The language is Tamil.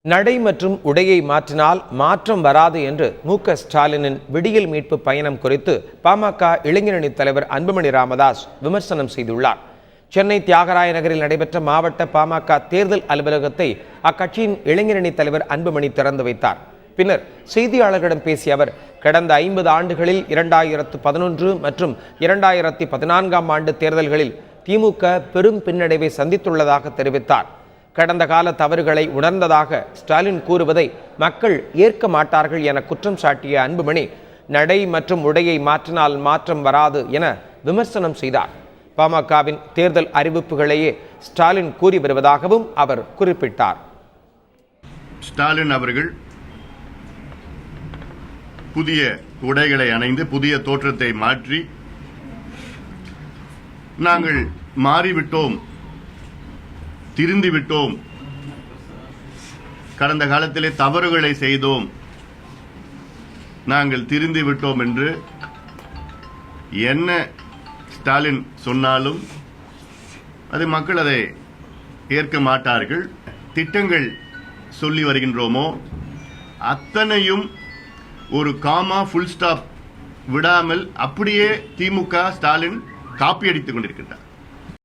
நடை மற்றும் உடையை மாற்றினால் மாற்றம் வராது என்று மு.க. ஸ்டாலினின் விடியல் மீட்பு பயணம் குறித்து பாமக இளைஞரணி தலைவர் அன்புமணி ராமதாஸ் விமர்சனம் செய்துள்ளார். சென்னை தியாகராய நகரில் நடைபெற்ற மாவட்ட பாமக தேர்தல் அலுவலகத்தை அக்கட்சியின் இளைஞரணி தலைவர் அன்புமணி திறந்து வைத்தார். பின்னர் செய்தியாளர்களிடம் பேசிய அவர், கடந்த 50 ஆண்டுகளில் 2011 மற்றும் 2014ஆம் ஆண்டு தேர்தல்களில் திமுக பெரும் பின்னடைவை சந்தித்துள்ளதாக தெரிவித்தார். கடந்த கால தவறுகளை உணர்ந்ததாக ஸ்டாலின் கூறுவதை மக்கள் ஏற்க மாட்டார்கள் என குற்றம் சாட்டிய அன்புமணி, நடை மற்றும் உடையை மாற்றினால் மாற்றம் வராது என விமர்சனம் செய்தார். பாமகவின் தேர்தல் அறிவிப்புகளையே ஸ்டாலின் கூறி வருவதாகவும் அவர் குறிப்பிட்டார். ஸ்டாலின் அவர்கள் புதிய உடைகளை அணிந்து புதிய தோற்றத்தை மாற்றி நாங்கள் மாறிவிட்டோம், திருந்திவிட்டோம், கடந்த காலத்திலே தவறுகளை செய்தோம், நாங்கள் திருந்திவிட்டோம் என்று என்ன ஸ்டாலின் சொன்னாலும் அது மக்கள் அதை ஏற்க மாட்டார்கள். திட்டங்கள் சொல்லி வருகின்றோமோ அத்தனையும் ஒரு காமா ஃபுல் ஸ்டாப் விடாமல் அப்படியே திமுக ஸ்டாலின் காப்பி அடித்துக் கொண்டிருக்கின்றார்.